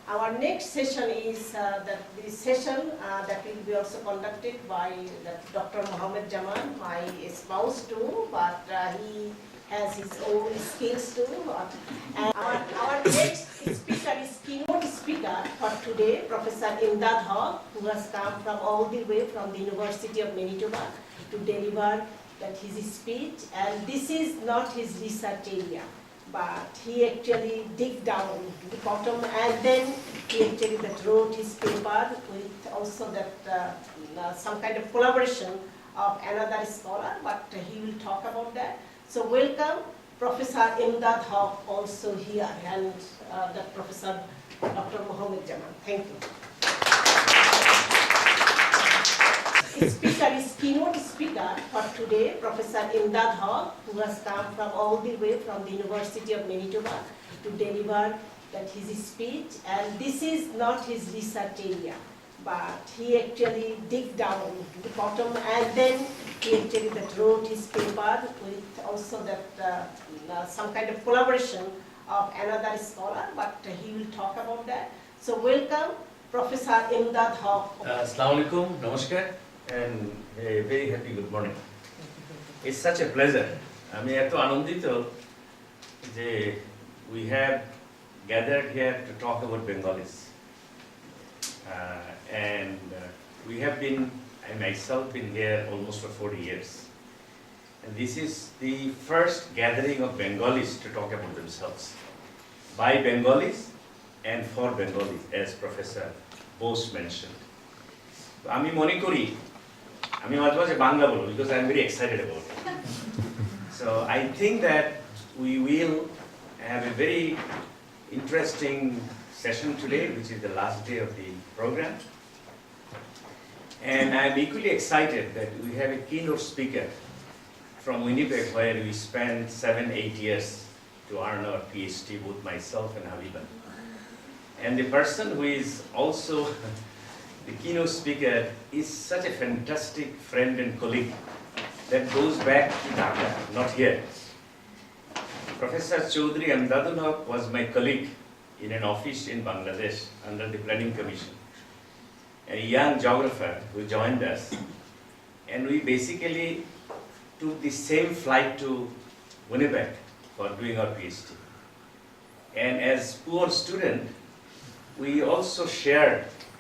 Our next session is that will be also conducted by Dr. Mohammed Jaman, my spouse too, but he has his own skills too. And our next speaker is keynote speaker for today, Professor Emdad Haque, who has come from all the way from the University of Manitoba to deliver his speech. And this is not his research area, but he actually dig down to the bottom, and then he actually wrote his paper with also some kind of collaboration of another scholar, but he will talk about that. So welcome Professor Emdad Haque also here, and that Professor Dr. Mohammed Jaman. Thank you. Speaker is keynote speaker for today, Professor Emdad Haque, who has come from all the way from the University of Manitoba to deliver his speech. And this is not his research area, but he actually dig down to the bottom, and then he actually wrote his paper with also some kind of collaboration of another scholar, but he will talk about that. So welcome Professor Emdad Haque. Assalamu alaikum, namaskar, and a very happy good morning. It's such a pleasure. আমি এত আনন্দিত যে we have gathered here to talk about Bengalis. We have been, I myself been here almost for 40 years. And this is the first gathering of Bengalis to talk about themselves. By Bengalis and for Bengalis, as Professor Bose mentioned. আমি মনে করি আমি মাঝে মাঝে বাংলা বলবো because I am very excited about it. So I think that we will have a very interesting session today, which is the last day of the program. And I am equally excited that we have a keynote speaker from Winnipeg, where we spent 7-8 years to earn our PhD, both myself and Habiba. And the person who is also the keynote speaker is such a fantastic friend and colleague that goes back to Dhaka, not here. Professor Chaudhry Emdad Haque was my colleague in an office in Bangladesh under the Planning Commission. A young geographer who joined us, and we basically took the same flight to Winnipeg for doing our PhD. And as poor student, we also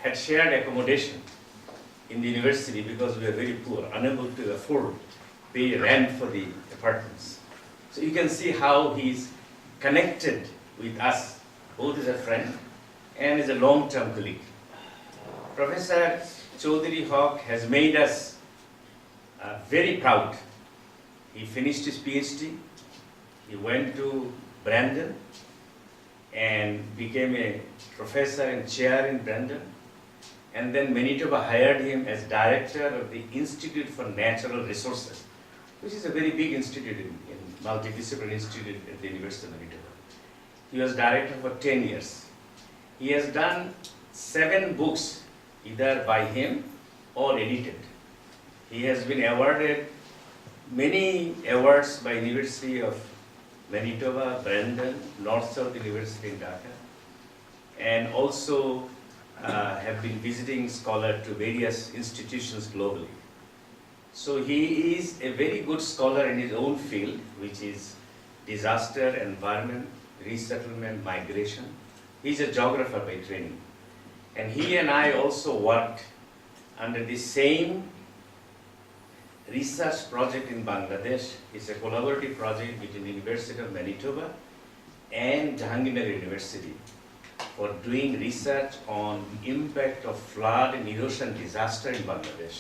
had shared accommodation in the university because we were very poor, unable to afford pay rent for the apartments. So you can see how he's connected with us, both as a friend and as a long-term colleague. Professor Chaudhry Haque has made us very proud. He finished his PhD, he went to Brandon and became a professor and chair in Brandon. And then Manitoba hired him as director of the Institute for Natural Resources, which is a very big institute in multidisciplinary institute at the University of Manitoba. He was director for 10 years. He has done 7 books, either by him or edited. He has been awarded many awards by University of Manitoba, Brandon, North-South University in Dhaka, and also have been visiting scholar to various institutions globally. So he is a very good scholar in his own field, which is disaster, environment, resettlement, migration. He's a geographer by training. And he and I also worked under the same research project in Bangladesh. It's a collaborative project between the University of Manitoba and Jahangirnagar University for doing research on the impact of flood and erosion disaster in Bangladesh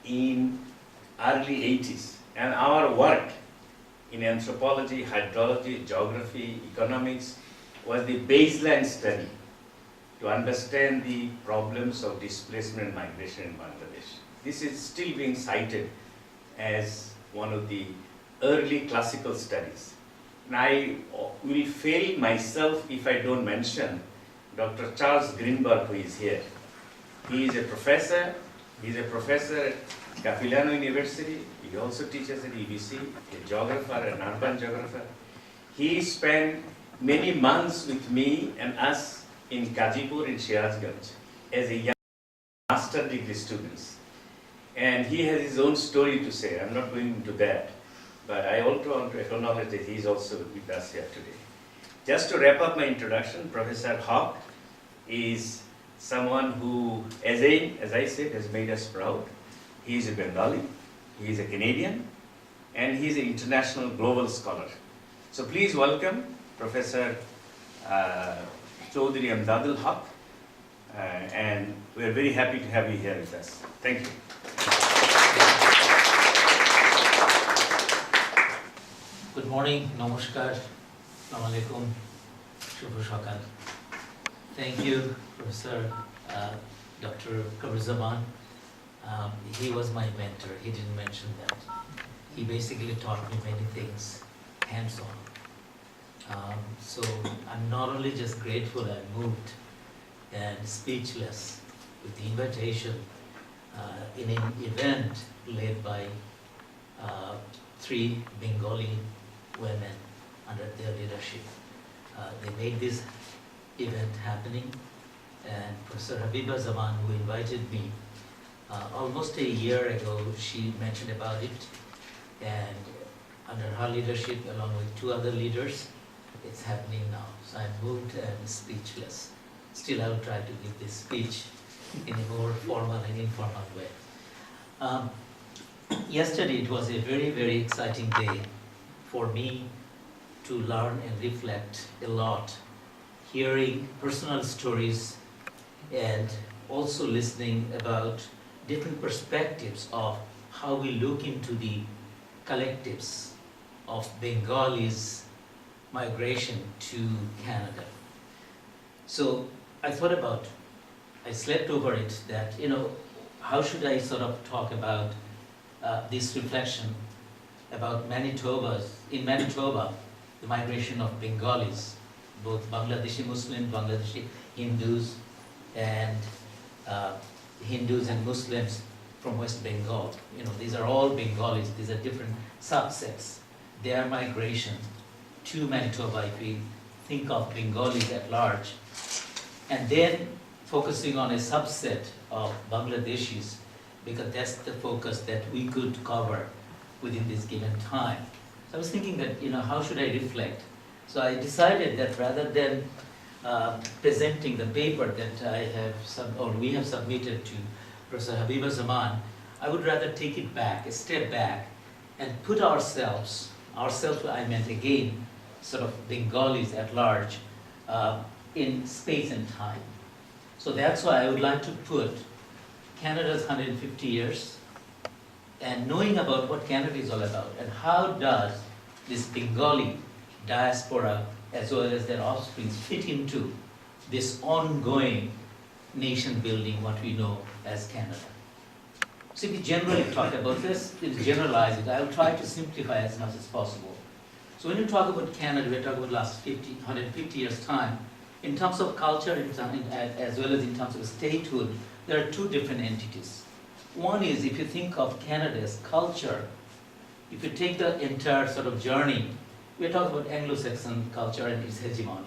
in early 80s. And our work in anthropology, hydrology, geography, economics was the baseline study to understand the problems of displacement and migration in Bangladesh. This is still being cited as one of the early classical studies. And I will fail myself if I don't mention Dr. Charles Greenberg, who is here. He is a professor. He's a professor at Capilano University. He also teaches at EBC, a geographer, an urban geographer. He spent many months with me and us in Kajipur in Shirazganj as a young master degree student. And he has his own story to say. I'm not going into that. But I also want to acknowledge that he is also with us here today. Just to wrap up my introduction, Professor Haque is someone who, as I said, has made us proud. He is a Bengali, he is a Canadian, and he is an international global scholar. So please welcome Professor Chaudhry Emdad Haque, and we are very happy to have you here with us. Thank you. Good morning, namaskar, assalamu alaikum, shubh shakal. Thank you, Professor Dr. Kamaruzzaman. He was my mentor. He didn't mention that. He basically taught me many things, hands-on. So I'm not only just grateful, I'm moved and speechless with the invitation in an event led by 3 Bengali women under their leadership. They made this event happening, and Professor Habiba Zaman, who invited me almost a year ago, she mentioned about it, and under her leadership, along with 2 other leaders, it's happening now. So I'm moved and speechless. Still, I will try to give this speech in a more formal and informal way. Yesterday, it was a very, very exciting day for me to learn and reflect a lot, hearing personal stories and also listening about different perspectives of how we look into the collectives of Bengalis' migration to Canada. So I thought about, I slept over it, that, how should I sort of talk about this reflection about in Manitoba, the migration of Bengalis, both Bangladeshi Muslims, Bangladeshi Hindus, and Muslims from West Bengal. These are all Bengalis, these are different subsets. Their migration to Manitoba, if we think of Bengalis at large, and then focusing on a subset of Bangladeshis, because that's the focus that we could cover within this given time. So I was thinking that, how should I reflect? So I decided that rather than presenting the paper that we have submitted to Professor Habiba Zaman, I would rather take it back, a step back, and put ourselves I meant again, sort of Bengalis at large, in space and time. So that's why I would like to put Canada's 150 years, and knowing about what Canada is all about, and how does this Bengali diaspora, as well as their offspring, fit into this ongoing nation building, what we know as Canada. So if we generally talk about this, it's generalize it. I will try to simplify as much as possible. So when you talk about Canada, we're talking about last 150 years time. In terms of culture, as well as in terms of statehood, there are 2 different entities. One is, if you think of Canada as culture, if you take the entire sort of journey, we're talking about Anglo-Saxon culture and its hegemony,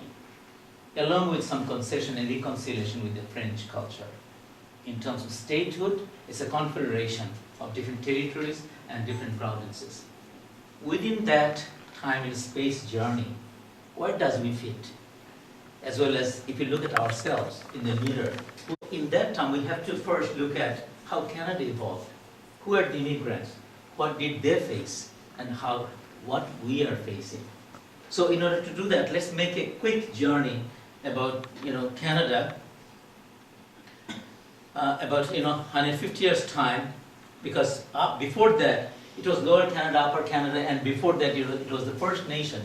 along with some concession and reconciliation with the French culture. In terms of statehood, it's a confederation of different territories and different provinces. Within that time and space journey, where does we fit? As well as if you look at ourselves in the mirror, in that time we have to first look at how Canada evolved. Who are the immigrants? What did they face? And what we are facing. So in order to do that, let's make a quick journey about Canada, about 150 years time, because before that it was Lower Canada, Upper Canada, and before that it was the First Nation,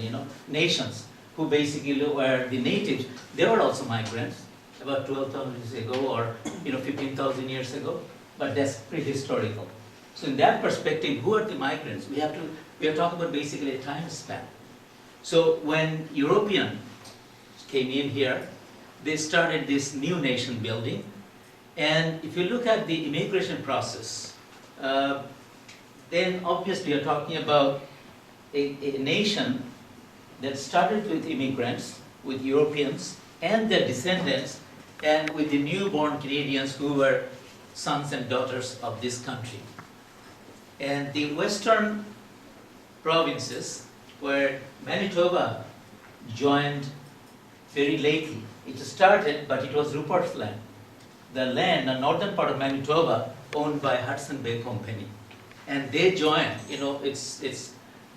nations who basically were the natives. They were also migrants about 12,000 years ago, or 15,000 years ago, but that's prehistorical. So in that perspective, who are the migrants? We are talking about basically a time span. So when Europeans came in here, they started this new nation building. And if you look at the immigration process, then obviously you're talking about a nation that started with immigrants, with Europeans, and their descendants, and with the newborn Canadians who were sons and daughters of this country. And the western provinces, where Manitoba joined very lately. It started, but it was Rupert's land. The land, the northern part of Manitoba, owned by Hudson Bay Company. And they joined,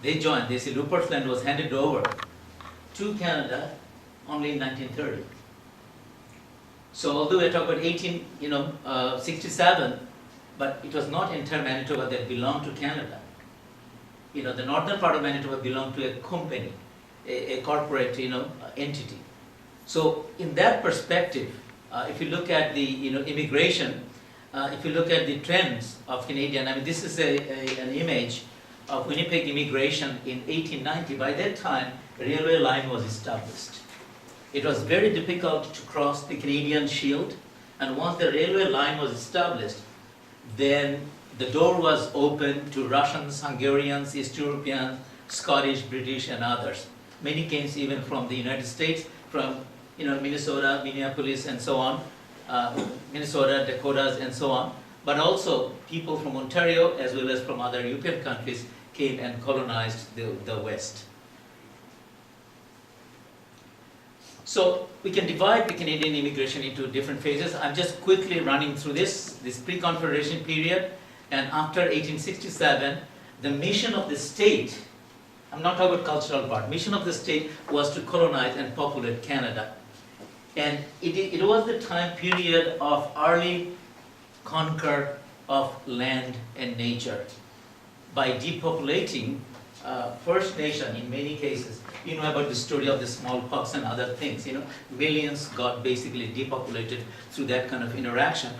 they joined. They say Rupert's land was handed over to Canada only in 1930. So although we're talking about 1867, but it was not entire Manitoba that belonged to Canada. The northern part of Manitoba belonged to a company, a corporate, entity. So in that perspective, if you look at the, immigration, if you look at the trends of Canadian, I mean, this is an image of Winnipeg immigration in 1890. By that time, a railway line was established. It was very difficult to cross the Canadian Shield, and once the railway line was established, then the door was open to Russians, Hungarians, East Europeans, Scottish, British, and others. Many came even from the United States, from Minnesota, Minneapolis, and so on, Minnesota, Dakotas, and so on. But also people from Ontario, as well as from other European countries, came and colonized the West. So we can divide the Canadian immigration into different phases. I'm just quickly running through this pre-Confederation period, and after 1867, the mission of the state, I'm not talking about cultural part, mission of the state was to colonize and populate Canada. And it was the time period of early conquer of land and nature by depopulating First Nation in many cases. You know about the story of the smallpox and other things, millions got basically depopulated through that kind of interaction.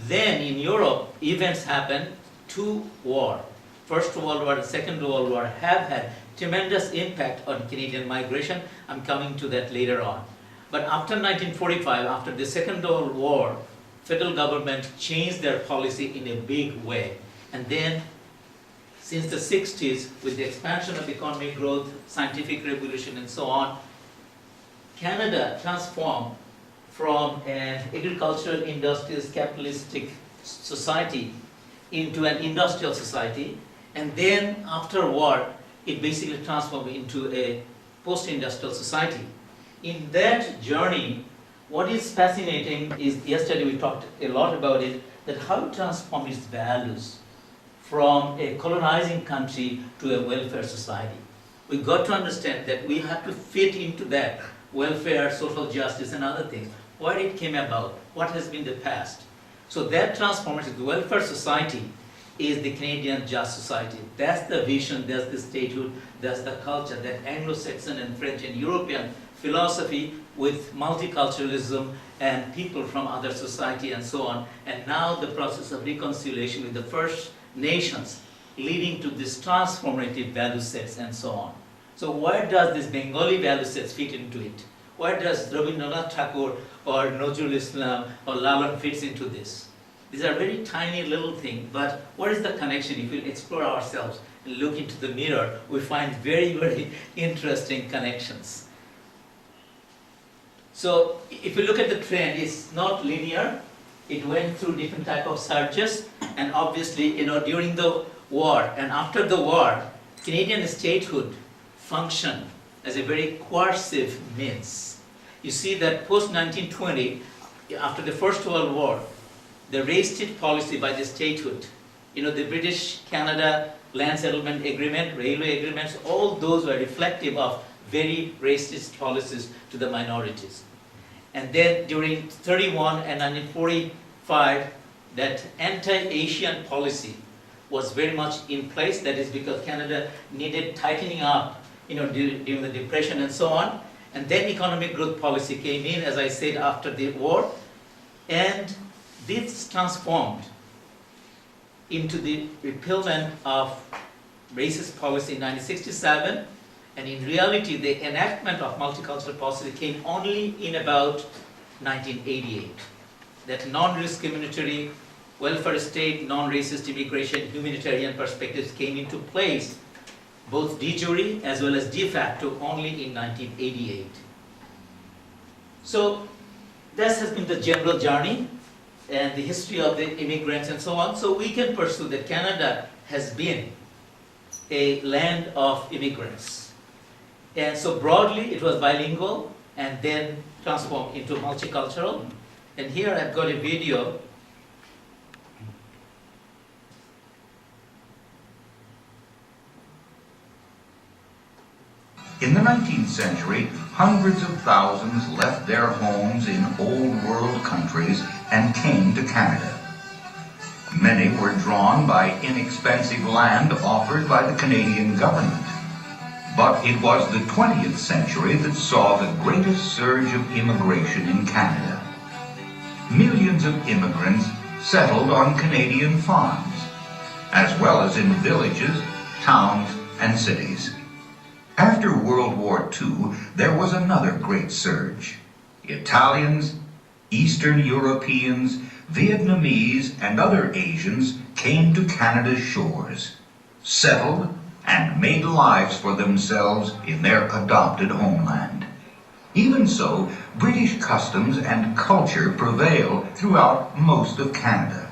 Then in Europe, events happened, two wars. First World War and Second World War have had tremendous impact on Canadian migration. I'm coming to that later on. But after 1945, after the Second World War, federal government changed their policy in a big way. And then, since the 60s, with the expansion of economic growth, scientific revolution, and so on, Canada transformed from an agricultural, industrialist, capitalistic society into an industrial society. And then, after war, it basically transformed into a post-industrial society. In that journey, what is fascinating is, yesterday we talked a lot about it, that how it transformed its values from a colonizing country to a welfare society. We got to understand that we have to fit into that welfare, social justice, and other things. Why it came about, what has been the past. So that transformation, the welfare society, is the Canadian Just Society. That's the vision, that's the statehood, that's the culture, that Anglo-Saxon and French and European philosophy with multiculturalism and people from other society and so on. And now the process of reconciliation with the First Nations leading to this transformative value sets and so on. So where does this Bengali value sets fit into it? Where does Rabindranath Tagore or Nazrul Islam or Lalan fits into this? These are very tiny little things, but what is the connection? If we explore ourselves and look into the mirror, we find very, very interesting connections. So if you look at the trend, it's not linear. It went through different type of surges, and obviously, during the war and after the war, Canadian statehood functioned as a very coercive means. You see that post-1920, after the First World War, the racist policy by the statehood, the British-Canada land settlement agreement, railway agreements, all those were reflective of very racist policies to the minorities. And then during 1931 and 1945, that anti-Asian policy was very much in place. That is because Canada needed tightening up, during the Depression and so on. And then economic growth policy came in, as I said, after the war. And this transformed into the repealment of racist policy in 1967. And in reality, the enactment of multicultural policy came only in about 1988. That non-discriminatory welfare state, non-racist immigration, humanitarian perspectives came into place, both de jure as well as de facto, only in 1988. So this has been the general journey and the history of the immigrants and so on. So we can pursue that Canada has been a land of immigrants. And so broadly it was bilingual and then transformed into multicultural. And here I've got a video. In the 19th century, hundreds of thousands left their homes in old world countries and came to Canada. Many were drawn by inexpensive land offered by the Canadian government. But it was the 20th century that saw the greatest surge of immigration in Canada. Millions of immigrants settled on Canadian farms, as well as in villages, towns, and cities. After World War II, there was another great surge. Italians, Eastern Europeans, Vietnamese, and other Asians came to Canada's shores, settled, and made lives for themselves in their adopted homeland. Even so, British customs and culture prevail throughout most of Canada.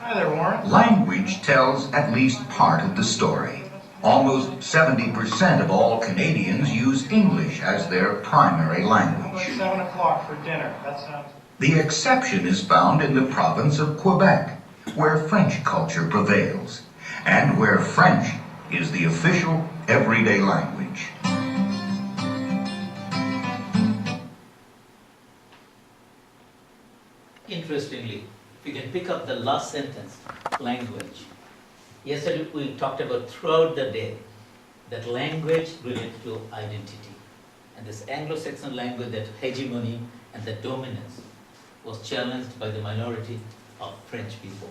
Hi there, Warren. Language tells at least part of the story. Almost 70% of all Canadians use English as their primary language. 7 o'clock for dinner. That sounds... The exception is found in the province of Quebec, where French culture prevails, and where French is the official everyday language. Interestingly, if you can pick up the last sentence, language. Yesterday we talked about throughout the day that language related to identity. And this Anglo-Saxon language, that hegemony and that dominance was challenged by the minority of French people.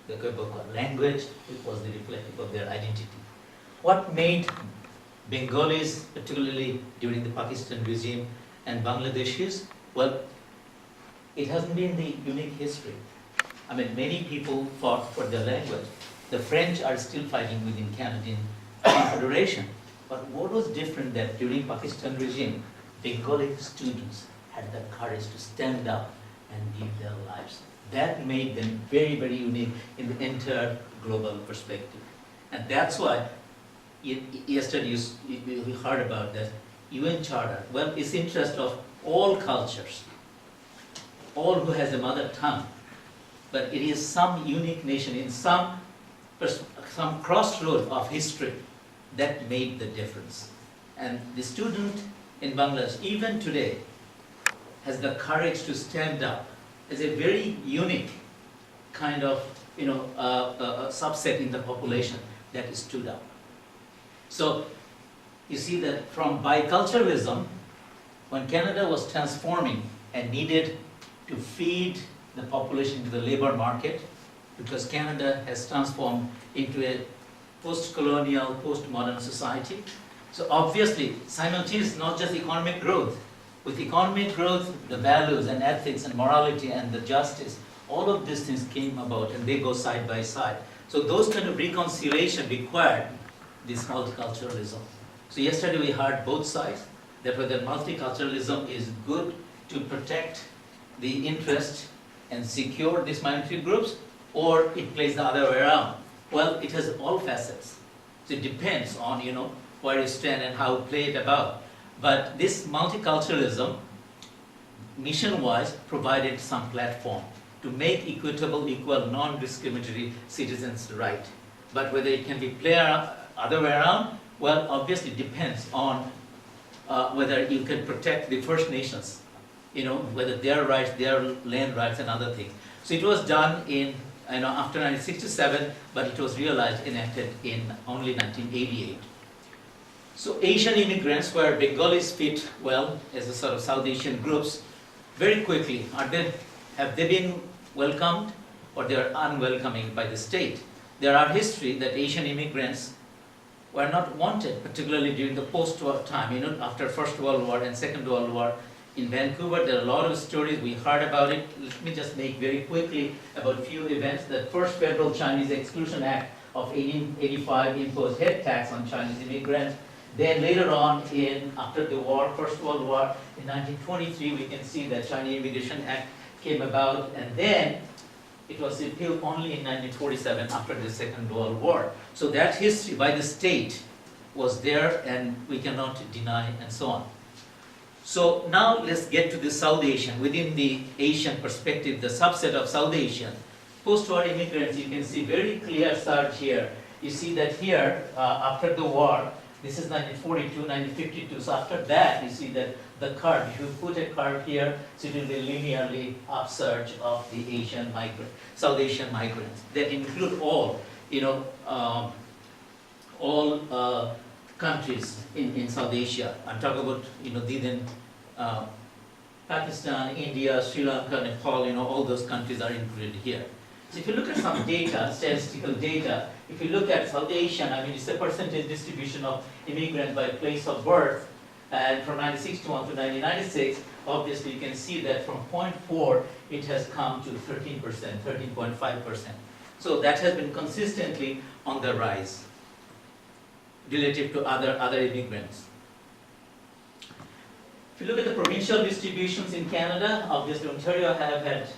The Quebecois language, it was the reflective of their identity. What made Bengalis, particularly during the Pakistan regime, and Bangladeshis, well, it hasn't been the unique history. I mean, many people fought for their language. The French are still fighting within Canadian Confederation. But what was different that during Pakistan regime, Bengali students had the courage to stand up and give their lives. That made them very, very unique in the entire global perspective. And that's why yesterday we heard about that UN Charter. Well, it's interest of all cultures, all who has a mother tongue. But it is some unique nation in some crossroad of history that made the difference. And the student in Bangladesh, even today, has the courage to stand up as a very unique kind of, a subset in the population that stood up. So you see that from biculturalism, when Canada was transforming and needed to feed the population to the labor market, because Canada has transformed into a post-colonial, post-modern society. So obviously, simultaneous, not just economic growth. With economic growth, the values and ethics and morality and the justice, all of these things came about and they go side by side. So those kind of reconciliation required this multiculturalism. So yesterday we heard both sides, that whether multiculturalism is good to protect the interest and secure these minority groups, or it plays the other way around. Well, it has all facets. So it depends on, where you stand and how you play it about. But this multiculturalism, mission-wise, provided some platform to make equitable, equal, non-discriminatory citizens' right. But whether it can be played other way around, well, obviously depends on whether you can protect the First Nations, whether their rights, their land rights and other things. So it was done in, after 1967, but it was realized, enacted in only 1988. So Asian immigrants, where Bengalis fit well as a sort of South Asian groups, very quickly, have they been welcomed or they are unwelcoming by the state? There are history that Asian immigrants were not wanted, particularly during the post-war time, after First World War and Second World War. In Vancouver, there are a lot of stories, we heard about it. Let me just make very quickly about a few events. The first Federal Chinese Exclusion Act of 1885 imposed head tax on Chinese immigrants. Then later on, after the war, First World War, in 1923, we can see that Chinese Immigration Act came about, and then it was repealed only in 1947 after the Second World War. So that history by the state was there, and we cannot deny, and so on. So now let's get to the South Asian. Within the Asian perspective, the subset of South Asian, post-war immigrants, you can see very clear surge here. You see that here, after the war, this is 1942, 1952. So after that, you see that the curve, if you put a curve here, so it will be linearly upsurge of the Asian migrant, South Asian migrants. That include all, all countries in South Asia. I'm talking about, then Pakistan, India, Sri Lanka, Nepal, all those countries are included here. So if you look at some data, statistical data, if you look at South Asian, it's a percentage distribution of immigrants by place of birth, and from 1961 to 1996, obviously you can see that from 0.4, it has come to 13%, 13.5%. So that has been consistently on the rise relative to other immigrants. If you look at the provincial distributions in Canada, obviously Ontario have had,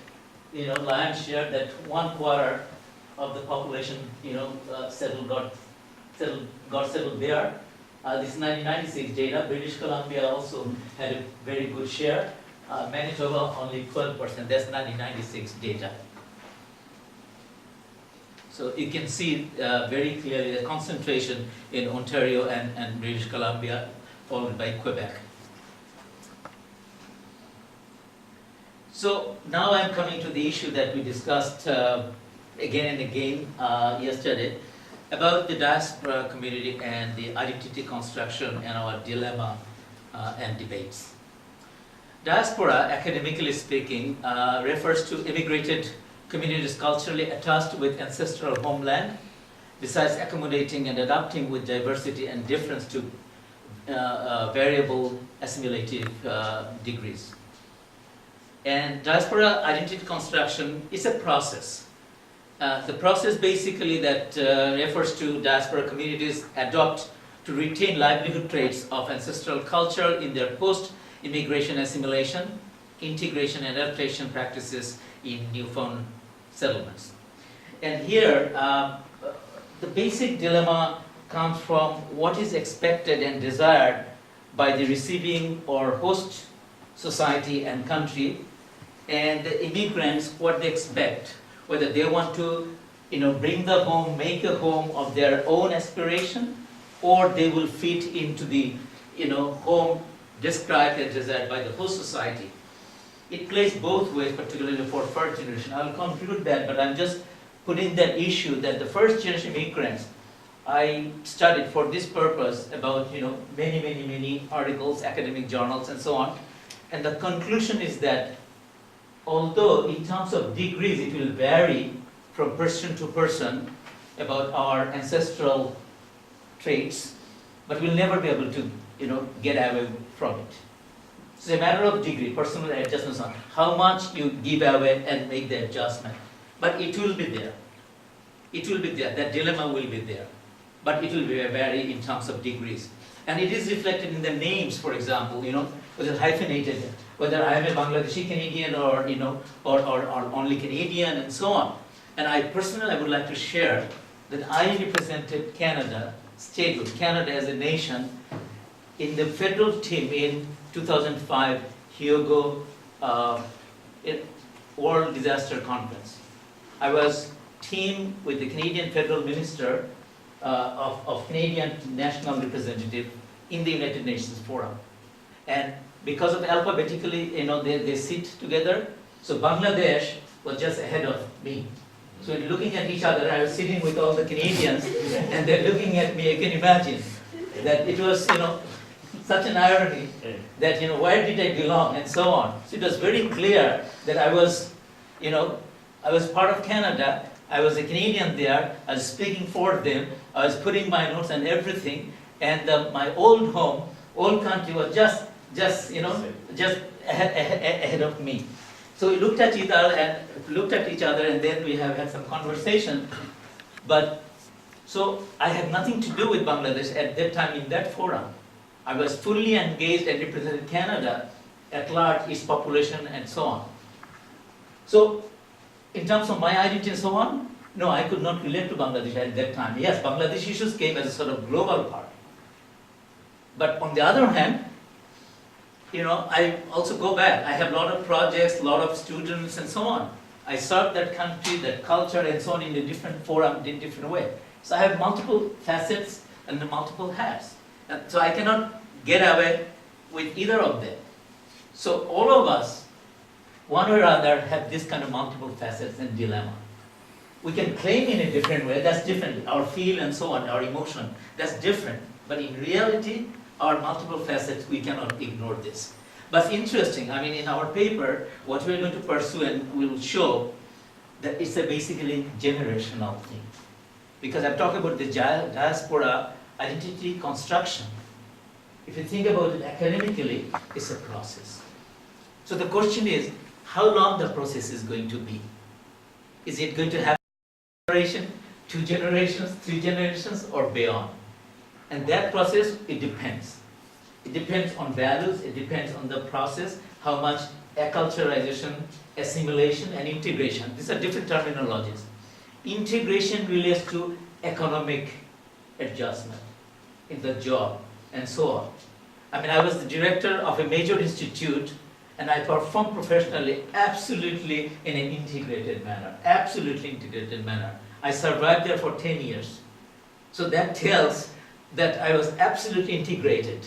lion's share, that 1/4 of the population, got settled there. This is 1996 data. British Columbia also had a very good share. Manitoba only 12%. That's 1996 data. So you can see very clearly the concentration in Ontario and British Columbia, followed by Quebec. So now I'm coming to the issue that we discussed again and again yesterday, about the diaspora community and the identity construction and our dilemma and debates. Diaspora, academically speaking, refers to immigrated communities culturally attached with ancestral homeland, besides accommodating and adapting with diversity and difference to variable assimilative degrees. And diaspora identity construction is a process. The process basically that refers to diaspora communities adopt to retain livelihood traits of ancestral culture in their post-immigration assimilation, integration and adaptation practices in newfound settlements. And here, the basic dilemma comes from what is expected and desired by the receiving or host society and country, and the immigrants, what they expect, whether they want to bring the home, make a home of their own aspiration, or they will fit into the home described and desired by the host society. It plays both ways, particularly for first generation. I will conclude that, but I'm just putting that issue that the first generation immigrants, I studied for this purpose about many articles, academic journals, and so on. And the conclusion is that although in terms of degrees it will vary from person to person about our ancestral traits, but we'll never be able to get away from it. It's a matter of degree, personal adjustments on how much you give away and make the adjustment. But it will be there. It will be there. That dilemma will be there. But it will vary in terms of degrees. And it is reflected in the names, for example, whether hyphenated, whether I am a Bangladeshi Canadian or only Canadian and so on. And I personally would like to share that I represented Canada, statehood, Canada as a nation, in the federal team in 2005 Haque World Disaster Conference. I was team with the Canadian Federal Minister of Canadian National Representative in the United Nations Forum. And because of alphabetically, they sit together. So Bangladesh was just ahead of me. So looking at each other, I was sitting with all the Canadians, and they're looking at me. You can imagine that it was, such an irony that, where did I belong and so on. So it was very clear that I was part of Canada. I was a Canadian there. I was speaking for them. I was putting my notes and everything. And my old home, old country was just ahead of me. So we looked at each other, and then we have had some conversation. But So I had nothing to do with Bangladesh at that time in that forum. I was fully engaged and represented Canada at large, its population and so on. So in terms of my identity and so on, no, I could not relate to Bangladesh at that time. Yes, Bangladesh issues came as a sort of global part. But on the other hand, I also go back. I have a lot of projects, a lot of students and so on. I serve that country, that culture and so on in a different forum, in a different way. So I have multiple facets and multiple hats. And so I cannot get away with either of them. So all of us, one or other, have this kind of multiple facets and dilemma. We can claim in a different way, that's different. Our feel and so on, our emotion, that's different. But in reality, our multiple facets, we cannot ignore this. But interesting, in our paper, what we're going to pursue and we'll show that it's a basically generational thing. Because I'm talking about the diaspora identity construction. If you think about it academically, it's a process. So the question is, how long the process is going to be? Is it going to happen generation, 2 generations, 3 generations, or beyond? And that process, it depends. It depends on values, it depends on the process, how much acculturization, assimilation, and integration. These are different terminologies. Integration relates to economic adjustment in the job and so on. I was the director of a major institute and I performed professionally absolutely in an integrated manner, absolutely integrated manner. I survived there for 10 years. So that tells that I was absolutely integrated.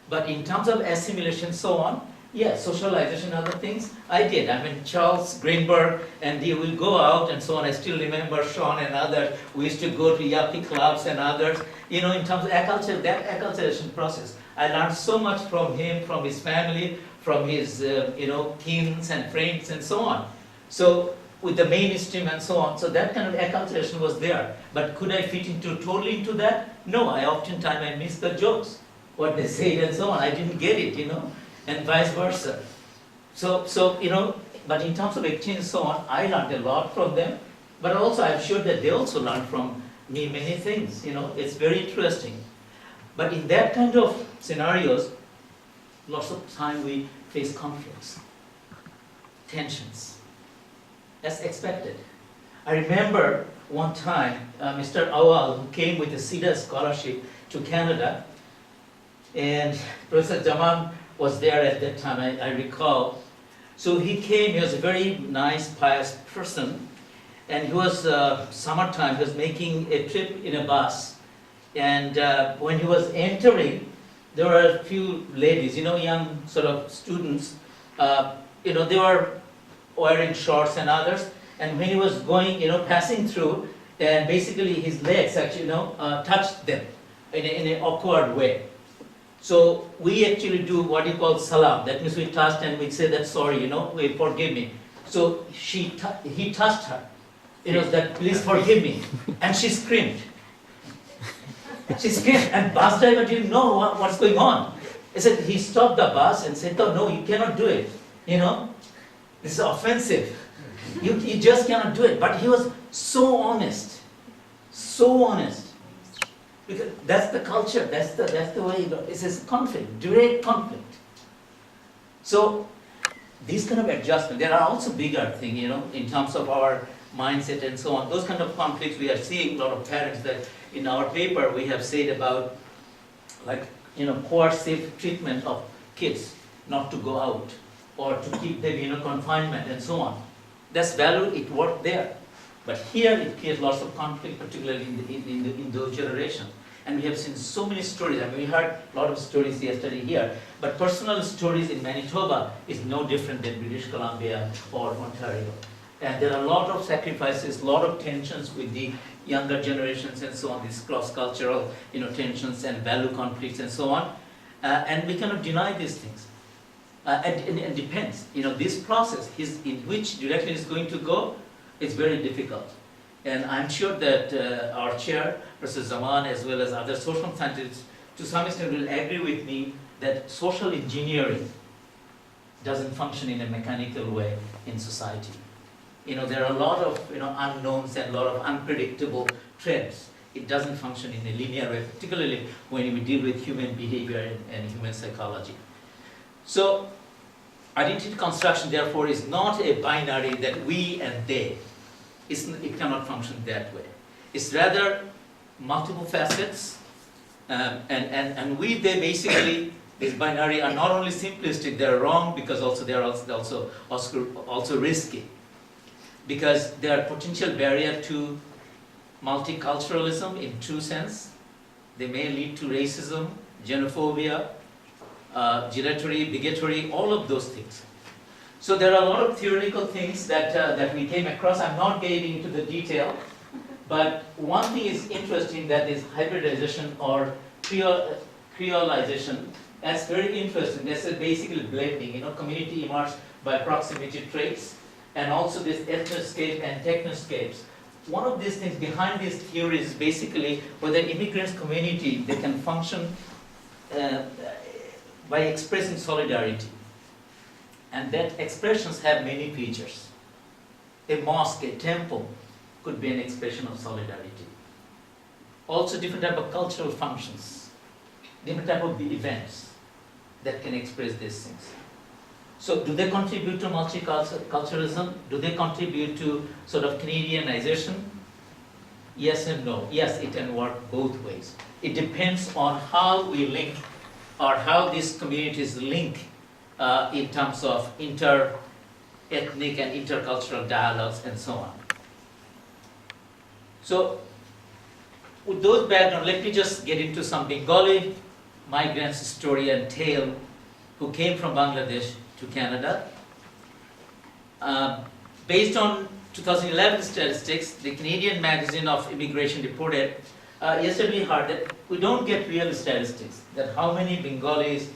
But in terms of assimilation and so on, yeah, socialization, other things, I did. Charles Greenberg and they will go out and so on. I still remember Sean and others. We used to go to yuppie clubs and others. In terms of acculturation, that acculturation process, I learned so much from him, from his family, from his, kins and friends and so on. So with the mainstream and so on. So that kind of acculturation was there. But could I fit totally into that? No, oftentimes missed the jokes, what they said and so on. I didn't get it, and vice versa. So but in terms of exchange and so on, I learned a lot from them. But also I'm sure that they also learned from me many things, it's very interesting. But in that kind of scenarios, lots of time we face conflicts, tensions, as expected. I remember one time, Mr. Awal, who came with a CEDA scholarship to Canada, and Professor Jaman was there at that time, I recall. So he came, he was a very nice, pious person, and he was, summertime, he was making a trip in a bus. And when he was entering, there were a few ladies, young sort of students, they were wearing shorts and others. And when he was going, passing through, and basically his legs actually, touched them in an awkward way. So we actually do what you call salam. That means we touched and we say that sorry, forgive me. So he touched her, that please forgive me, and she screamed. She screamed, and bus driver didn't know what's going on. He stopped the bus and said, no, you cannot do it. This is offensive. You just cannot do it. But he was so honest, because that's the culture. That's the way. It's a conflict, direct conflict. So these kind of adjustments. There are also bigger things, in terms of our mindset and so on. Those kind of conflicts we are seeing. A lot of parents that in our paper we have said about, coercive treatment of kids not to go out or to keep them, confinement and so on. That's valid, it worked there. But here it creates lots of conflict, particularly in those generations. And we have seen so many stories. We heard a lot of stories yesterday here. But personal stories in Manitoba is no different than British Columbia or Ontario. And there are a lot of sacrifices, a lot of tensions with the younger generations and so on, these cross-cultural tensions and value conflicts and so on. And we cannot deny these things. And it depends. This process, in which direction it's going to go, is very difficult. And I'm sure that our chair, Professor Zaman, as well as other social scientists, to some extent will agree with me that social engineering doesn't function in a mechanical way in society. There are a lot of unknowns and a lot of unpredictable trends. It doesn't function in a linear way, particularly when we deal with human behavior and human psychology. So identity construction, therefore, is not a binary that we and they. It cannot function that way. It's rather multiple facets, and we, they, basically, this binary are not only simplistic, they're wrong because also they're also risky, because they are potential barrier to multiculturalism in true sense. They may lead to racism, xenophobia, bigotry, all of those things. So there are a lot of theoretical things that we came across. I'm not getting into the detail, but one thing is interesting, that is hybridization or creolization. That's very interesting. That's basically blending. Community emerged by proximity traits, and also this ethnoscape and technoscapes. One of these things behind these theories is basically whether immigrants community, they can function by expressing solidarity. And that expressions have many features. A mosque, a temple could be an expression of solidarity. Also different type of cultural functions, different type of events that can express these things. So do they contribute to multiculturalism? Do they contribute to sort of Canadianization? Yes and no. Yes, it can work both ways. It depends on how we link, or how these communities link in terms of inter-ethnic and intercultural dialogues and so on. So with those background, let me just get into some Bengali migrants' story and tale who came from Bangladesh to Canada. Based on 2011 statistics, the Canadian magazine of immigration reported yesterday heard that we don't get real statistics, that how many Bengalis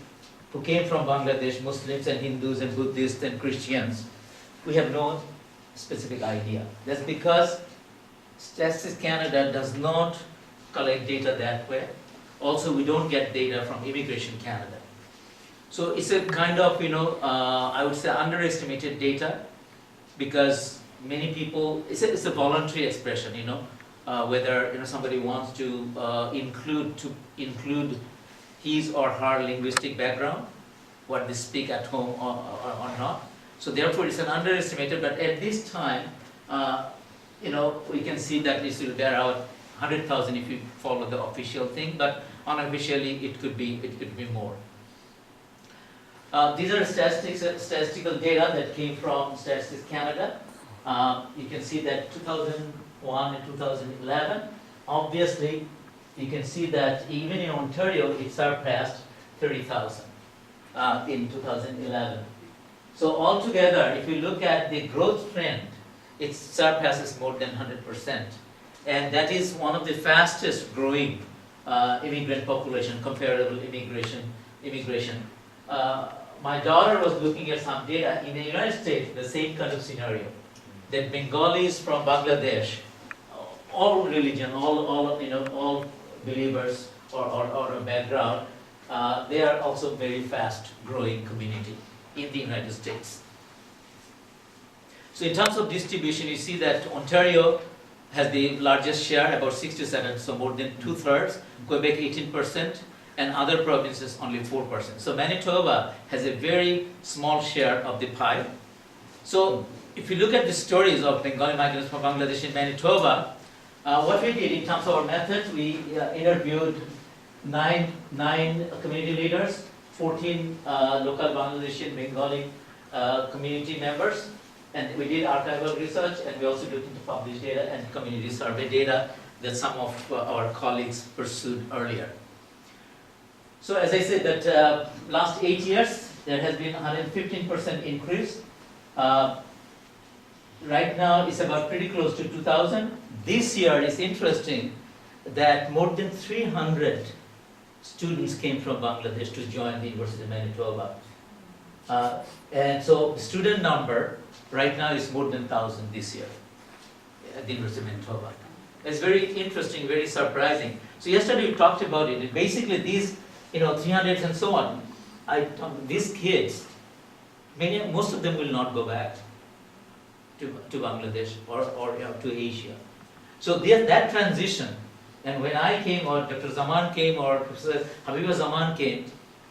who came from Bangladesh, Muslims and Hindus and Buddhists and Christians, we have no specific idea. That's because Statistics Canada does not collect data that way. Also, we don't get data from Immigration Canada. So it's a kind of, I would say underestimated data, because many people, it's a voluntary expression, whether somebody wants to include his or her linguistic background, what they speak at home or not. So therefore it's an underestimated, but at this time, we can see that this will bear out 100,000 if you follow the official thing, but unofficially it could be more. These are statistical data that came from Statistics Canada. You can see that 2001 and 2011, obviously you can see that even in Ontario it surpassed 30,000 in 2011. So altogether, if you look at the growth trend, it surpasses more than 100%. And that is one of the fastest growing immigrant population, comparable immigration. My daughter was looking at some data in the United States, the same kind of scenario, that Bengalis from Bangladesh, all religion, all believers or a background, they are also very fast growing community in the United States. So in terms of distribution, you see that Ontario has the largest share, about 67, so more than 2/3, Quebec 18%, and other provinces only 4%. So Manitoba has a very small share of the pie. So if you look at the stories of Bengali migrants from Bangladesh in Manitoba, what we did in terms of our method, we interviewed nine community leaders, 14 local Bangladeshi and Bengali community members, and we did archival research, and we also looked into published data and community survey data that some of our colleagues pursued earlier. So as I said, that last 8 years, there has been 115% increase. Right now, it's about pretty close to 2,000. This year, it's interesting that more than 300 students came from Bangladesh to join the University of Manitoba. And so the student number right now is more than 1,000 this year at the University of Manitoba. It's very interesting, very surprising. So yesterday we talked about it. Basically these, 300 and so on, these kids, most of them will not go back to Bangladesh or to Asia. So that transition And when I came, or Dr. Zaman came, or Professor Habiba Zaman came,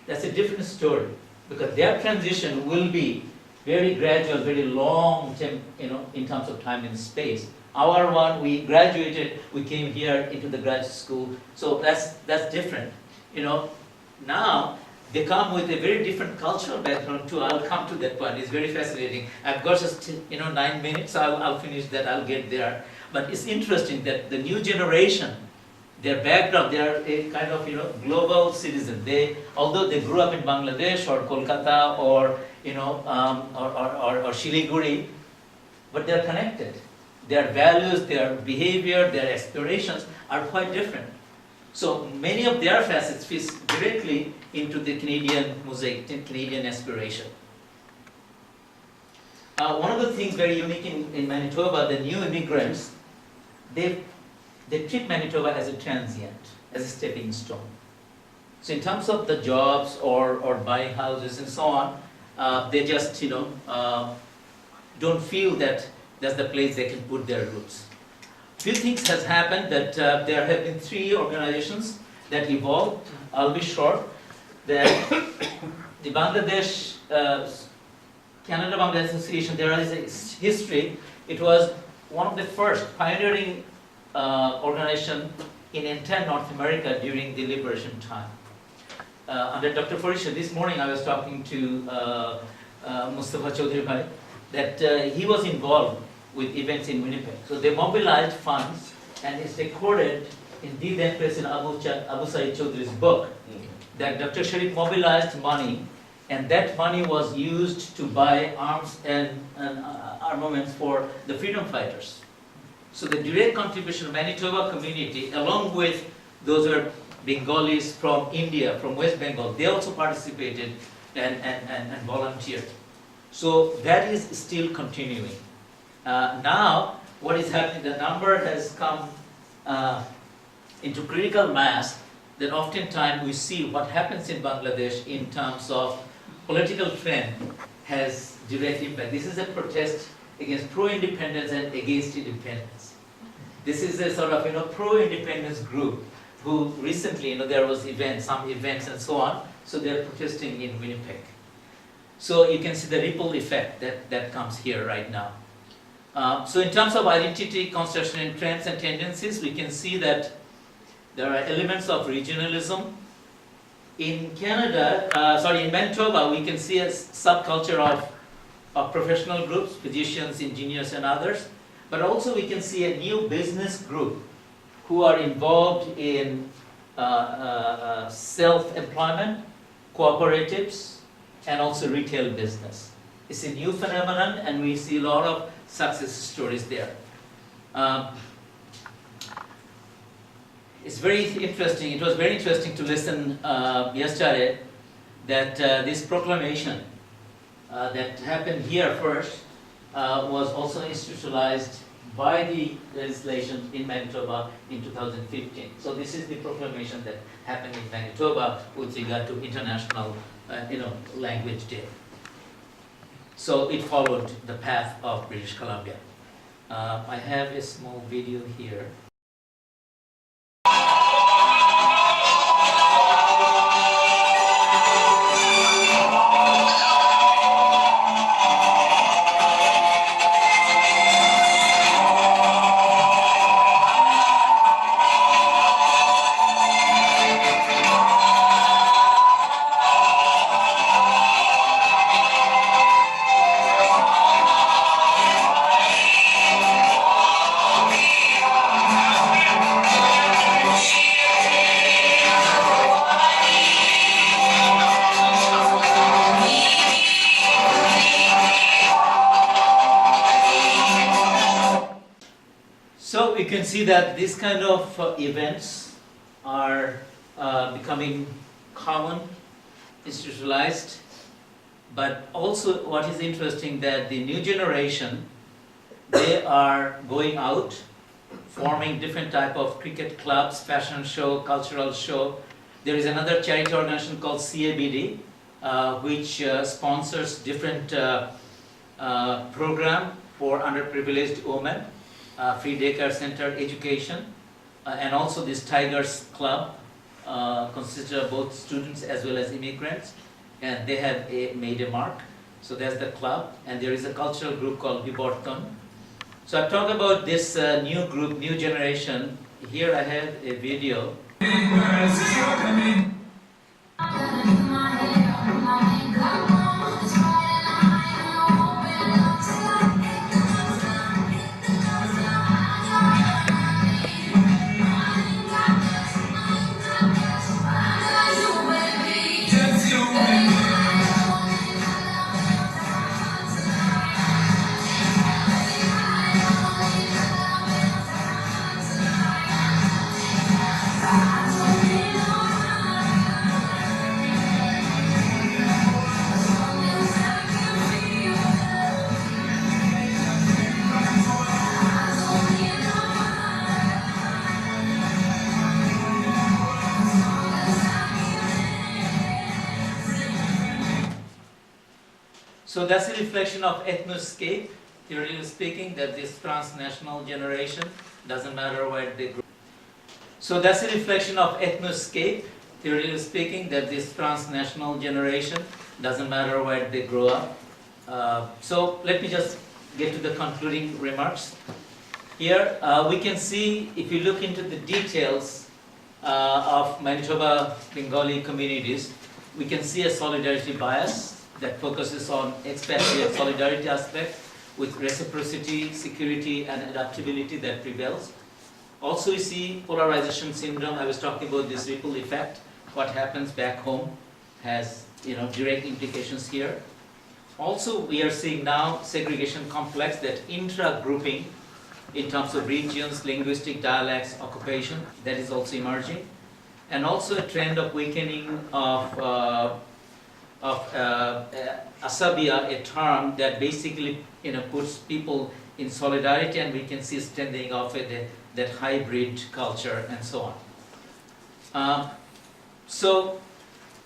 that's a different story, because their transition will be very gradual, very long term, in terms of time and space. Our one, we graduated, we came here into the graduate school, so that's different. Now they come with a very different cultural background too. I'll come to that point. It's very fascinating. I've got just 9 minutes, so I'll finish that. I'll get there. But it's interesting that the new generation, their background, they are a kind of global citizen. Although they grew up in Bangladesh or Kolkata or or Shiliguri, but they are connected. Their values, their behavior, their aspirations are quite different. So many of their facets fit directly into the Canadian mosaic, Canadian aspiration. One of the things very unique in Manitoba, the new immigrants, they treat Manitoba as a transient, as a stepping stone. So in terms of the jobs or buying houses and so on, they just don't feel that that's the place they can put their roots. Few things has happened that there have been 3 organizations that evolved. I'll be short. That the Bangladesh, Canada-Bangladesh Association, there is a history. It was one of the first pioneering organization in entire North America during the liberation time. Under Dr. Farisha, this morning I was talking to Mustafa Chaudhry Bhai, that he was involved with events in Winnipeg. So they mobilized funds, and it's recorded in the then President Abu Said Chaudhry's book that Dr. Sharif mobilized money, and that money was used to buy arms and armaments for the freedom fighters. So the direct contribution of Manitoba community, along with those who are Bengalis from India, from West Bengal, they also participated and volunteered. So that is still continuing. Now, what is happening, the number has come into critical mass, that oftentimes we see what happens in Bangladesh in terms of political trend has direct impact. This is a protest against pro-independence and against independence. This is a sort of pro-independence group who recently, there was some events and so on, so they're protesting in Winnipeg. So you can see the ripple effect that comes here right now. So in terms of identity, construction, and trends and tendencies, we can see that there are elements of regionalism. In in Manitoba, we can see a subculture of professional groups, physicians, engineers, and others. But also we can see a new business group who are involved in self-employment, cooperatives, and also retail business. It's a new phenomenon, and we see a lot of success stories there. It's very interesting. It was very interesting to listen yesterday that this proclamation that happened here first was also institutionalized by the legislation in Manitoba in 2015. So this is the proclamation that happened in Manitoba with regard to International Language Day. So it followed the path of British Columbia. I have a small video here. So you can see that these kind of events are becoming common, institutionalized, but also what is interesting that the new generation, they are going out, forming different type of cricket clubs, fashion show, cultural show. There is another charity organization called CABD, which sponsors different program for underprivileged women. Free daycare center, education. and also this Tigers Club consists of both students as well as immigrants, and they have made a mark. So that's the club, and there is a cultural group called Viborton. So I talk about this new group, new generation. Here I have a video. So that's a reflection of ethnoscape, theoretically speaking, that this transnational generation, doesn't matter where they grow. So that's a reflection of ethnoscape, theoretically speaking, that this transnational generation, doesn't matter where they grow up. So let me just get to the concluding remarks. Here we can see, if you look into the details of Manitoba Bengali communities, we can see a solidarity bias that focuses on expatriate solidarity aspect with reciprocity, security and adaptability that prevails. Also we see polarization syndrome. I was talking about this ripple effect. What happens back home has direct implications here. Also we are seeing now segregation complex, that intra-grouping in terms of regions, linguistic dialects, occupation, that is also emerging. And also a trend of weakening of asabia, a term that basically puts people in solidarity, and we can see strengthening of that hybrid culture and so on. So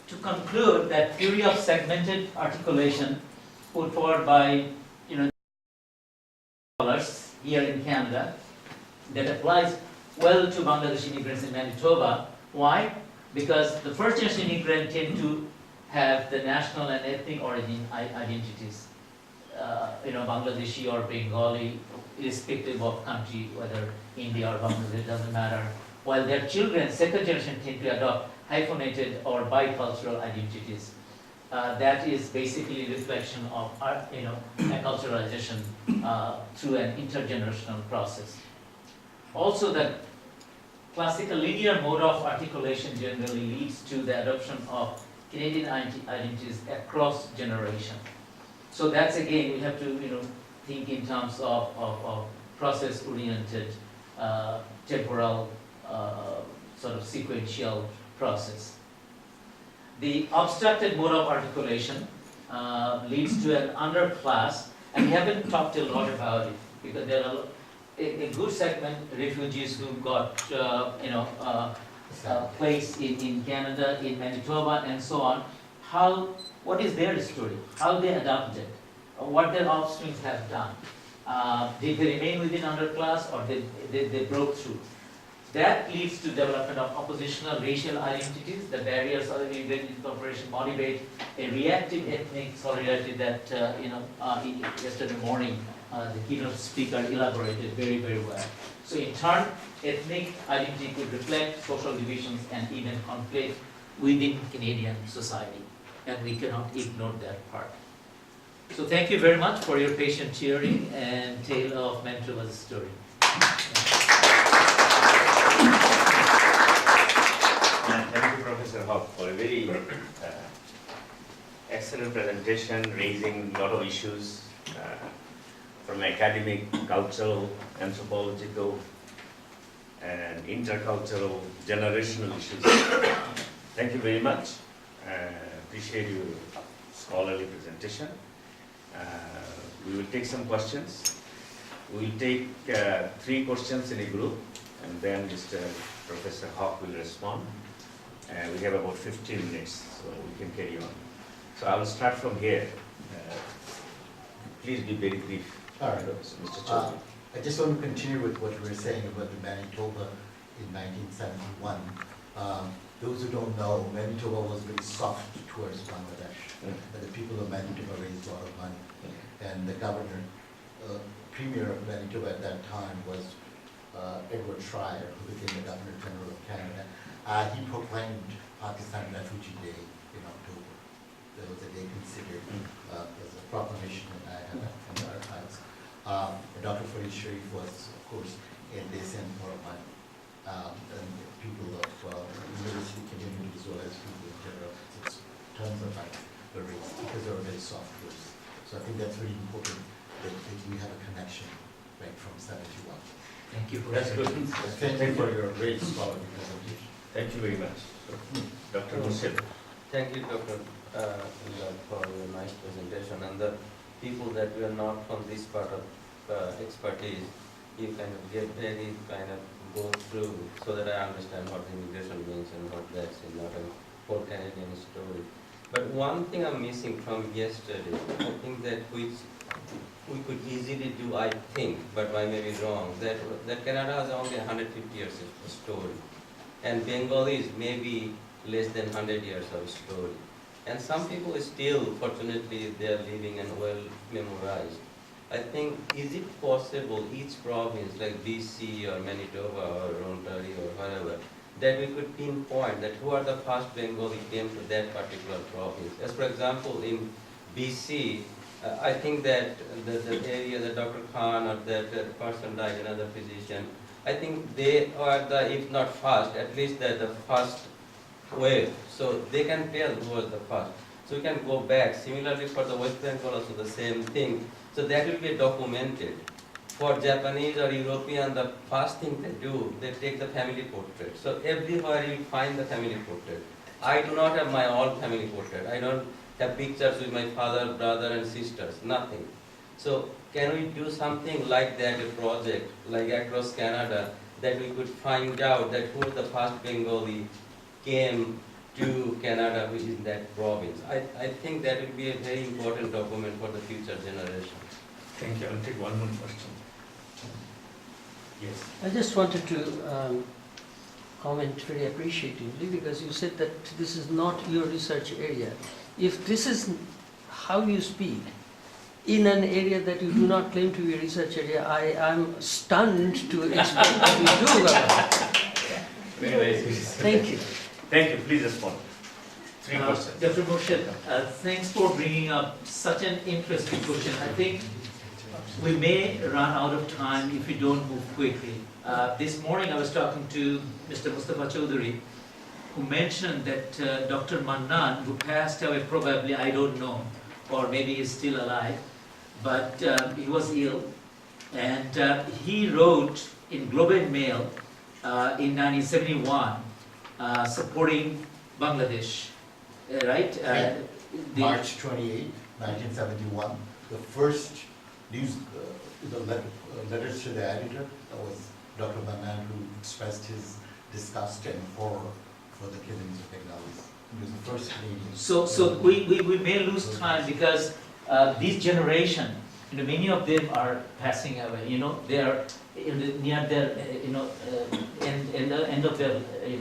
to conclude, that theory of segmented articulation put forward by scholars here in Canada, that applies well to Bangladeshi immigrants in Manitoba. Why? Because the first generation immigrant tend to have the national and ethnic origin identities, Bangladeshi or Bengali, irrespective of country, whether India or Bangladesh, doesn't matter. While their children, second generation, tend to adopt hyphenated or bicultural identities. That is basically reflection of acculturalization through an intergenerational process. Also, the classical linear mode of articulation generally leads to the adoption of Canadian identities across generation. So that's, again, we have to think in terms of process-oriented, temporal, sort of sequential process. The obstructed mode of articulation leads to an underclass, and we haven't talked a lot about it because there are a good segment refugees who got place in Canada, in Manitoba, and so on. What is their story? How they adapted? What their offsprings have done? Did they remain within underclass, or they broke through? That leads to development of oppositional racial identities. The barriers of immigrant incorporation motivate a reactive ethnic solidarity that yesterday morning the keynote speaker elaborated very, very well. So in turn, ethnic identity could reflect social divisions and even conflict within Canadian society, and we cannot ignore that part. So thank you very much for your patient hearing and tale of Manitoba's story. Thank you, Professor Haque, for a very excellent presentation, raising a lot of issues from academic, cultural, anthropological, and intercultural, generational issues. Thank you very much. Appreciate your scholarly presentation. We will take some questions. We will take 3 questions in a group, and then Mr. Professor Haque will respond. We have about 15 minutes, so we can carry on. So I will start from here. Please be very brief. All right. Mr. Chaudhary. I just want to continue with what you were saying about the Manitoba in 1971. Those who don't know, Manitoba was very soft towards Bangladesh. But the people of Manitoba raised a lot of money. And the governor, premier of Manitoba at that time was Edward Schreyer, who became the Governor General of Canada. He proclaimed Pakistan Refugee Day in October. That was a day considered as a proclamation, and I have that from the archives. Dr. Farid Sharif was, of course, and they sent more money. And people of university community as well as people in general, it's tons of money were raised because they were very soft words. So I think that's very important that we have a connection right from 71. Thank you for That's good. Thank you for your great scholarly presentation. Thank you very much. Dr. Musil. Thank you, Dr. Emdad, for your nice presentation. And the people that were not from this part of expertise, you kind of get very kind of go through so that I understand what immigration means and what that's not a whole Canadian story. But one thing I'm missing from yesterday, I think that which we could easily do, I think, but I may be wrong, that Canada has only 150 years of story. And Bengalis maybe less than 100 years of story. And some people still, fortunately, they are living and well memorized. I think, is it possible each province, like BC or Manitoba or Ontario or wherever, that we could pinpoint that who are the first Bengali came to that particular province? As for example, in BC, I think that the area that Dr. Khan or that person died, another physician, I think they are the, if not first, at least they're the first wave. So they can tell who was the first. So we can go back. Similarly for the West Bengal also the same thing. So that will be documented. For Japanese or European, the first thing they do, they take the family portrait. So everywhere you find the family portrait. I do not have my own family portrait. I don't have pictures with my father, brother and sisters, nothing. So can we do something like that, a project, like across Canada, that we could find out that who the first Bengali came to Canada, which is that province. I think that will be a very important document for the future generation. Thank you. I'll take one more question. Yes. I just wanted to comment very appreciatively because you said that this is not your research area. If this is how you speak in an area that you do not claim to be a research area, I am stunned to explain what you do about it. Very nice. Thank you. Thank you. Please respond. Three questions. Dr. Murshid, thanks for bringing up such an interesting question. I think we may run out of time if we don't move quickly. This morning I was talking to Mr. Mustafa Chaudhary, who mentioned that Dr. Mannan, who passed away probably, I don't know, or maybe he's still alive, but he was ill, and he wrote in Globe and Mail in 1971 supporting Bangladesh, right? March 28, 1971, the first news, letters to the editor, that was Dr. Mannan who expressed his disgust and horror for the killings of Bengalis. He was the first Canadian. So we may lose time because this generation, many of them are passing away. They are near their end of their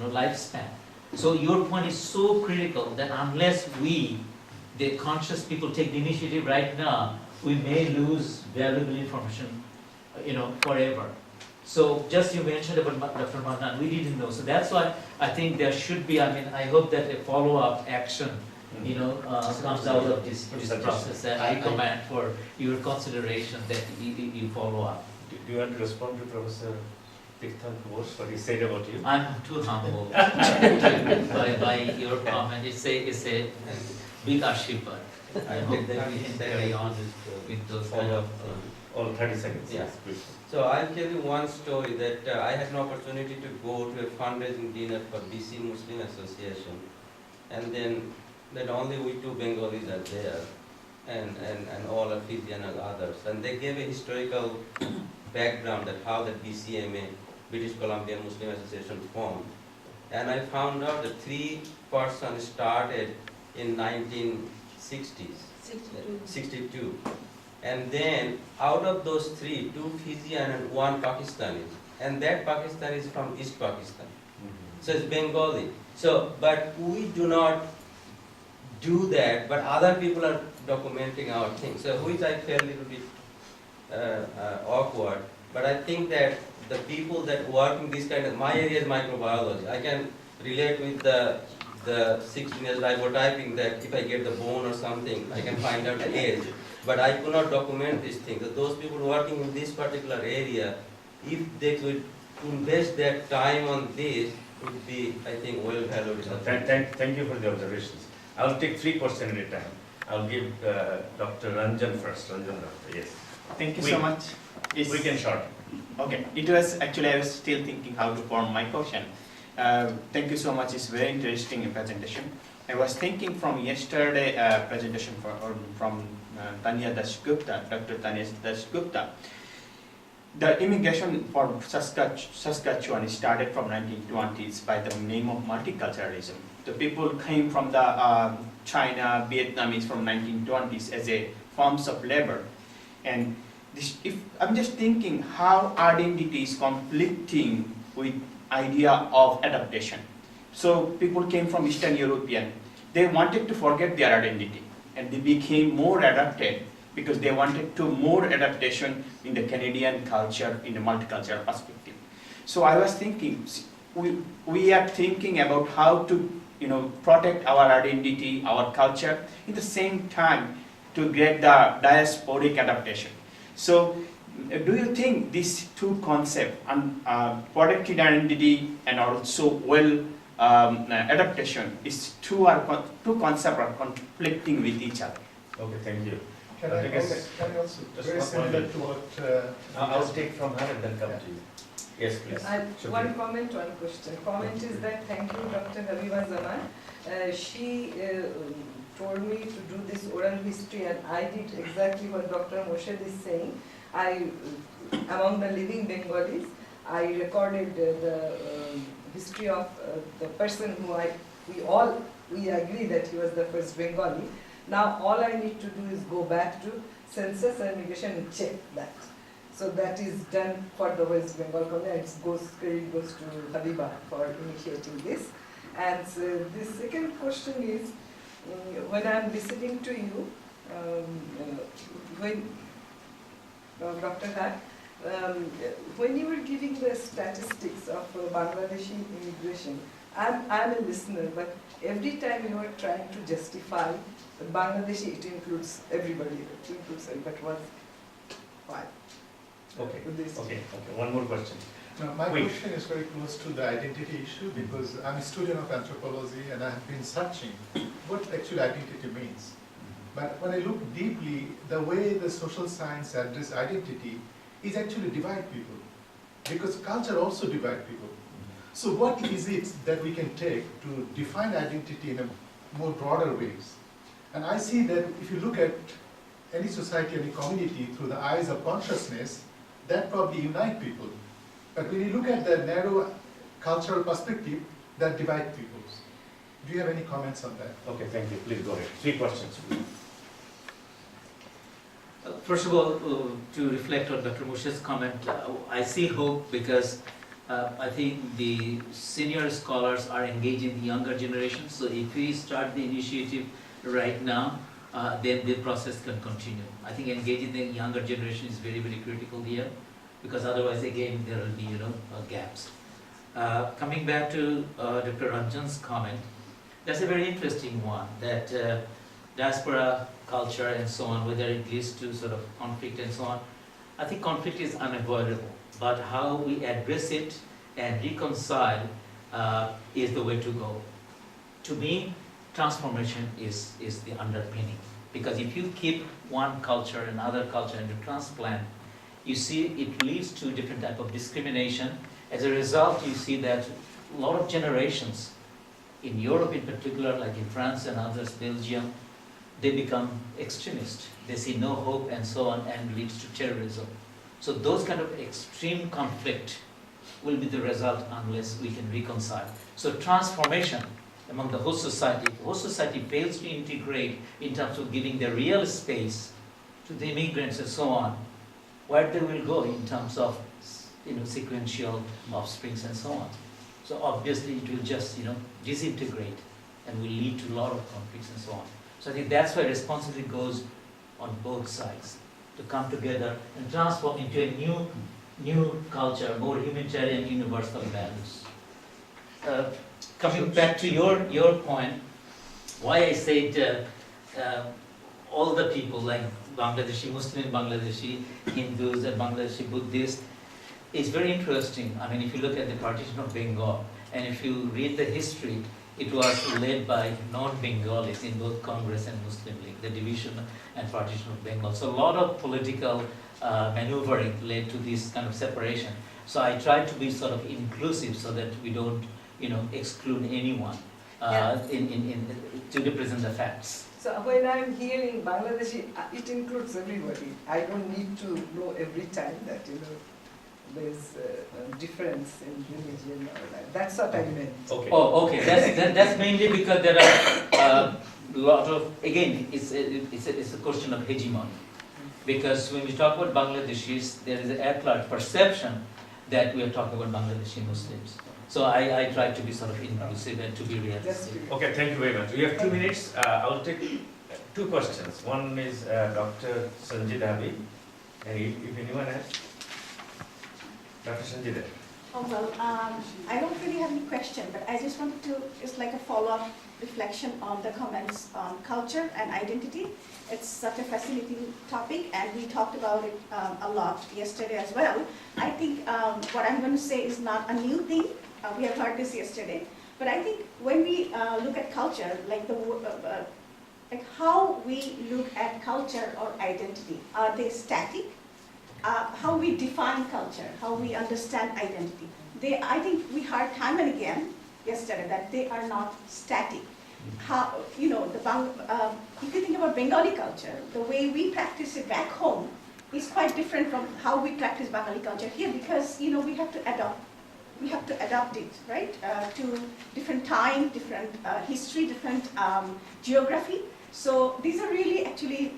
lifespan. So your point is so critical that unless we, the conscious people, take the initiative right now, we may lose valuable information, forever. So just you mentioned about Dr. Mannan, we didn't know. So that's why I think there should be, I hope that a follow-up action, comes out of this process. And I commend for your consideration that you follow up. Do you want to respond to Professor Tirthan Ghosh, what he said about you? I'm too humbled by your comment. It's a big ashirwad. I hope that we can carry on with those kind of All 30 seconds. Yeah. Yes, please. So I'll tell you one story that I had an opportunity to go to a fundraising dinner for BC Muslim Association, and then that only we two Bengalis are there, and all are Fijian and others, and they gave a historical background that how the BCMA, British Columbia Muslim Association, formed, and I found out that 3 persons started in 1960s, 62. And then out of those 3, 2 Fijian and 1 Pakistani. and that Pakistan is from East Pakistan. So it's Bengali. So, but we do not do that, but other people are documenting our things, so which I felt a little bit awkward. But I think that the people that work in this kind of, my area is microbiology. I can relate with the 16 years ribotyping, that if I get the bone or something, I can find out the age. But I could not document these things. So those people working in this particular area, if they could invest their time on this, would be, I think, well valued. Thank you for the observations. I'll take 3% at a time. I'll give Dr. Ranjan first. Ranjan, doctor, yes. Thank you so much. We can short. Okay, it was actually, I was still thinking how to form my question. Thank you so much, it's very interesting presentation. I was thinking from yesterday presentation from Tanya Dasgupta, Dr. Tanya Dasgupta. The immigration for Saskatchewan started from 1920s by the name of multiculturalism. The people came from the China, Vietnamese from 1920s as a forms of labor. And this, if I'm just thinking how identity is conflicting with idea of adaptation. So people came from Eastern European. They wanted to forget their identity and they became more adapted because they wanted to more adaptation in the Canadian culture, in the multicultural perspective. So I was thinking, we are thinking about how to protect our identity, our culture, at the same time to get the diasporic adaptation. So do you think these two concepts, protected identity and also adaptation, is two concepts are conflicting with each other? Okay, thank you. Can I also, very similar to what... I'll take from her and then come to you. Yes, please. One comment, one question. Comment is that thank you, Dr. Habiba Zaman. She told me to do this oral history and I did exactly what Dr. Moshed is saying. Among the living Bengalis, I recorded the history of the person who we agree that he was the first Bengali. Now all I need to do is go back to census and immigration and check that. So that is done for the West Bengal Colony. Credit goes to Habiba for initiating this. And so the second question is, when I'm listening to you, Dr. Haque, when you were giving the statistics of Bangladeshi immigration, I'm a listener, but every time you are trying to justify Bangladeshi, it includes everybody. But why? Okay. One more question. Now, my question is very close to the identity issue because I'm a student of anthropology and I have been searching what actually identity means. But when I look deeply, the way the social science address identity is actually divide people, because culture also divide people. So what is it that we can take to define identity in a more broader ways? And I see that if you look at any society, any community through the eyes of consciousness, that probably unite people. But when you look at the narrow cultural perspective, that divide people. Do you have any comments on that? Okay, thank you. Please go ahead. 3 questions. First of all, to reflect on Dr. Moshe's comment, I see hope because I think the senior scholars are engaging the younger generation. So if we start the initiative right now, then the process can continue. I think engaging the younger generation is very, very critical here, because otherwise, again, there will be gaps. Coming back to Dr. Ranjan's comment, that's a very interesting one, that diaspora culture and so on, whether it leads to sort of conflict and so on. I think conflict is unavoidable, but how we address it and reconcile is the way to go. To me, transformation is the underpinning, because if you keep one culture and other culture and you transplant, you see it leads to different type of discrimination. As a result, you see that a lot of generations, in Europe in particular, like in France and others, Belgium, they become extremist. They see no hope and so on, and leads to terrorism. So those kind of extreme conflict will be the result unless we can reconcile. So transformation among the host society, if the host society fails to integrate in terms of giving the real space to the immigrants and so on, where they will go in terms of sequential offsprings and so on. So obviously it will just, disintegrate and will lead to a lot of conflicts and so on. So I think that's why responsibility goes on both sides, to come together and transform into a new culture, more humanitarian, universal values. Coming back to your point, why I said all the people like Bangladeshi Muslim, Bangladeshi Hindus, and Bangladeshi Buddhists, it's very interesting. I mean, if you look at the partition of Bengal, and if you read the history, it was led by non-Bengalis in both Congress and Muslim League, the division and partition of Bengal. So a lot of political maneuvering led to this kind of separation. So I tried to be sort of inclusive so that we don't, exclude anyone to represent the facts. So when I'm hearing Bangladeshi, it includes everybody. I don't need to know every time that, there's a difference in religion or that. That's what I meant. Okay. Oh, okay. That's mainly because there are a lot of, again, it's a question of hegemony. Because when we talk about Bangladeshis, there is an at-large perception that we are talking about Bangladeshi Muslims. So I try to be sort of inclusive and to be realistic. Okay, thank you very much. We have 2 minutes. I'll take 2 questions. One is Dr. Sanjit Abi, and if anyone has. Dr. Sanjit. Oh, well, I don't really have any question, but I just wanted to, just like a follow-up reflection on the comments on culture and identity. It's such a fascinating topic, and we talked about it a lot yesterday as well. I think what I'm going to say is not a new thing. We have heard this yesterday, but I think when we look at culture, like like how we look at culture or identity, are they static? How we define culture, how we understand identity. I think we heard time and again yesterday that they are not static. How, if you think about Bengali culture, the way we practice it back home is quite different from how we practice Bengali culture here, because we have to adopt it, right, to different time, different history, different geography. So these are really actually,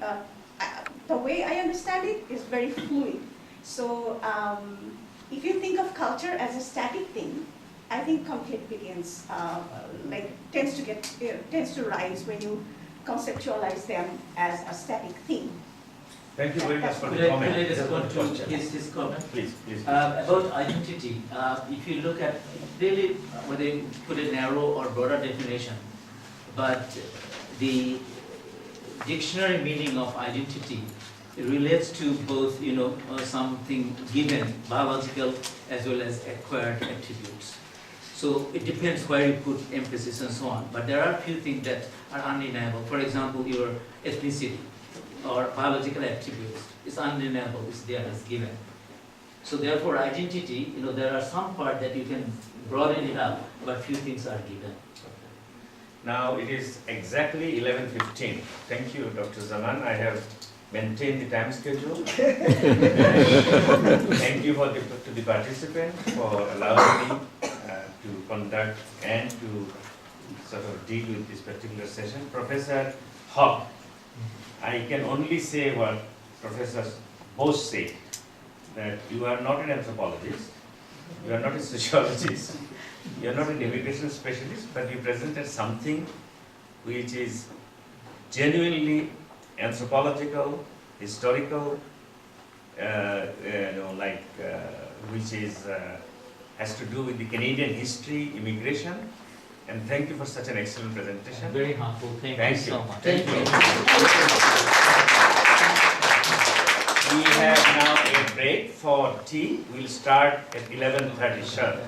the way I understand it is very fluid. So if you think of culture as a static thing, I think conflict begins, tends to rise when you conceptualize them as a static thing. Thank you very much for the Could comment. I respond to his comment? Please. About identity, if you look at really whether you put a narrow or broader definition, but the dictionary meaning of identity relates to both, something given, biological as well as acquired attributes. So it depends where you put emphasis and so on. But there are a few things that are undeniable. For example, your ethnicity or biological attributes is undeniable, it's there as given. So therefore identity, there are some part that you can broaden it up, but few things are given. Now it is exactly 11:15. Thank you, Dr. Zaman. I have maintained the time schedule. Thank you to the participant for allowing me to conduct and to sort of deal with this particular session. Professor Haque, I can only say what professors both say, that you are not an anthropologist, you are not a sociologist, you are not an immigration specialist, but you presented something which is genuinely anthropological, historical, which is has to do with the Canadian history, immigration, and thank you for such an excellent presentation. Very helpful. Thank you so much. Thank you. We have now a break for tea. We'll start at 11:30 sharp.